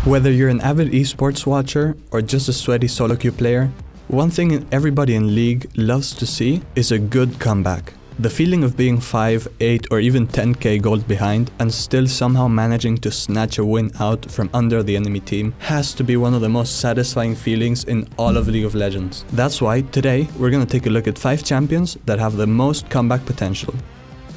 Whether you're an avid esports watcher or just a sweaty SoloQ player, one thing everybody in League loves to see is a good comeback. The feeling of being 5, 8 or even 10k gold behind and still somehow managing to snatch a win out from under the enemy team has to be one of the most satisfying feelings in all of League of Legends. That's why today we're gonna take a look at 5 champions that have the most comeback potential.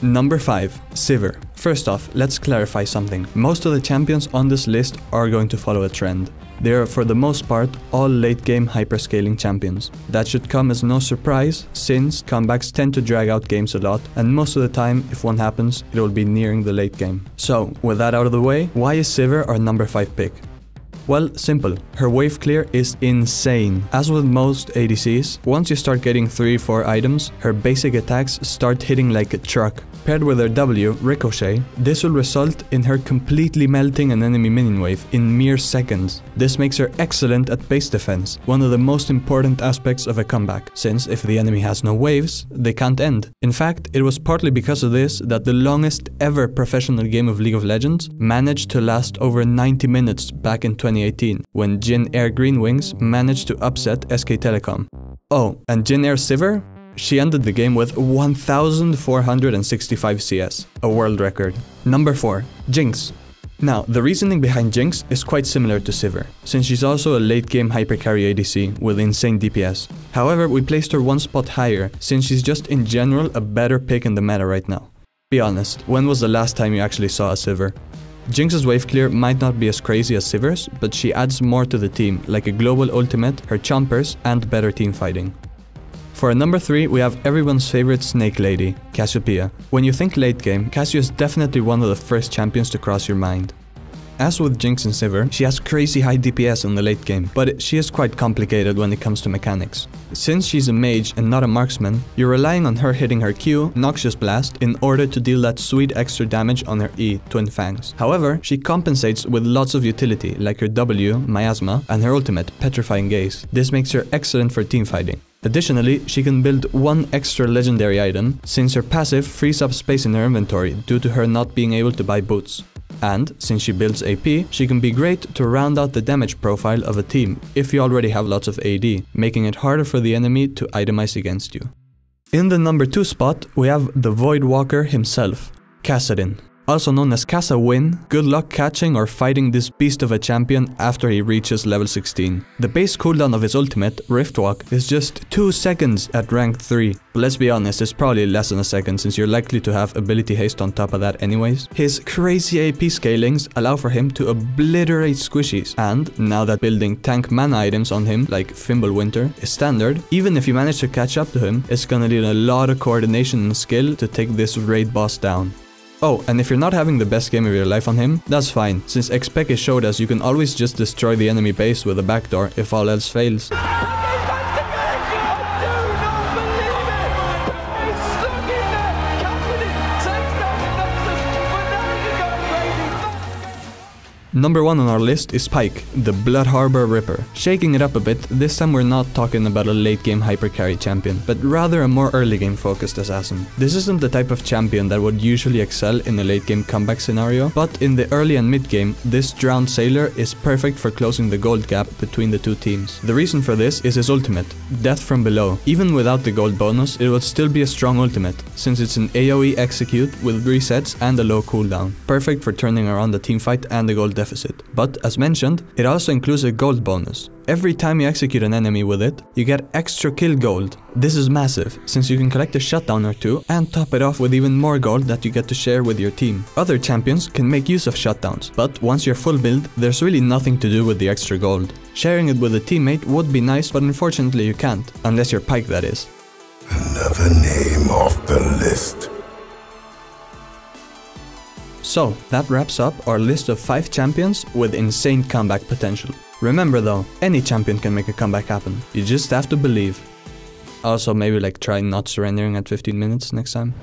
Number 5. Sivir. First off, let's clarify something. Most of the champions on this list are going to follow a trend. They are, for the most part, all late game hyperscaling champions. That should come as no surprise, since comebacks tend to drag out games a lot, and most of the time, if one happens, it will be nearing the late game. So, with that out of the way, why is Sivir our number 5 pick? Well, simple. Her wave clear is insane. As with most ADCs, once you start getting 3-4 items, her basic attacks start hitting like a truck. Paired with her W, Ricochet, this will result in her completely melting an enemy minion wave in mere seconds. This makes her excellent at base defense, one of the most important aspects of a comeback, since if the enemy has no waves, they can't end. In fact, it was partly because of this that the longest ever professional game of League of Legends managed to last over 90 minutes back in 2018, when Jin Air Green Wings managed to upset SK Telecom. Oh, and Jin Air Sivir? She ended the game with 1465 CS, a world record. Number 4. Jinx. Now, the reasoning behind Jinx is quite similar to Sivir, since she's also a late game hypercarry ADC with insane DPS. However, we placed her one spot higher, since she's just in general a better pick in the meta right now. Be honest, when was the last time you actually saw a Sivir? Jinx's wave clear might not be as crazy as Sivir's, but she adds more to the team, like a global ultimate, her chompers, and better team fighting. For our number 3, we have everyone's favorite snake lady, Cassiopeia. When you think late game, Cassio is definitely one of the first champions to cross your mind. As with Jinx and Sivir, she has crazy high DPS in the late game, but she is quite complicated when it comes to mechanics. Since she's a mage and not a marksman, you're relying on her hitting her Q, Noxious Blast, in order to deal that sweet extra damage on her E, Twin Fangs. However, she compensates with lots of utility, like her W, Miasma, and her ultimate, Petrifying Gaze. This makes her excellent for teamfighting. Additionally, she can build one extra legendary item, since her passive frees up space in her inventory due to her not being able to buy boots. And, since she builds AP, she can be great to round out the damage profile of a team if you already have lots of AD, making it harder for the enemy to itemize against you. In the number 2 spot, we have the Void Walker himself, Kassadin. Also known as Kassadin, good luck catching or fighting this beast of a champion after he reaches level 16. The base cooldown of his ultimate, Riftwalk, is just 2 seconds at rank 3. But let's be honest, it's probably less than a second since you're likely to have ability haste on top of that anyways. His crazy AP scalings allow for him to obliterate squishies, and now that building tank mana items on him like Fimbulwinter is standard, even if you manage to catch up to him, it's gonna need a lot of coordination and skill to take this raid boss down. Oh, and if you're not having the best game of your life on him, that's fine, since Xpeke showed us you can always just destroy the enemy base with a backdoor if all else fails. Number 1 on our list is Pyke, the Blood Harbor Ripper. Shaking it up a bit, this time we're not talking about a late game hypercarry champion, but rather a more early game focused assassin. This isn't the type of champion that would usually excel in a late game comeback scenario, but in the early and mid game, this drowned sailor is perfect for closing the gold gap between the two teams. The reason for this is his ultimate, Death from Below. Even without the gold bonus, it would still be a strong ultimate, since it's an AoE execute with resets and a low cooldown. Perfect for turning around the teamfight and the gold deficit. But, as mentioned, it also includes a gold bonus. Every time you execute an enemy with it, you get extra kill gold. This is massive, since you can collect a shutdown or two and top it off with even more gold that you get to share with your team. Other champions can make use of shutdowns, but once you're full build, there's really nothing to do with the extra gold. Sharing it with a teammate would be nice, but unfortunately you can't, unless you're Pyke, that is. Another name off the list. So, that wraps up our list of 5 champions with insane comeback potential. Remember though, any champion can make a comeback happen. You just have to believe. Also, maybe like try not surrendering at 15 minutes next time.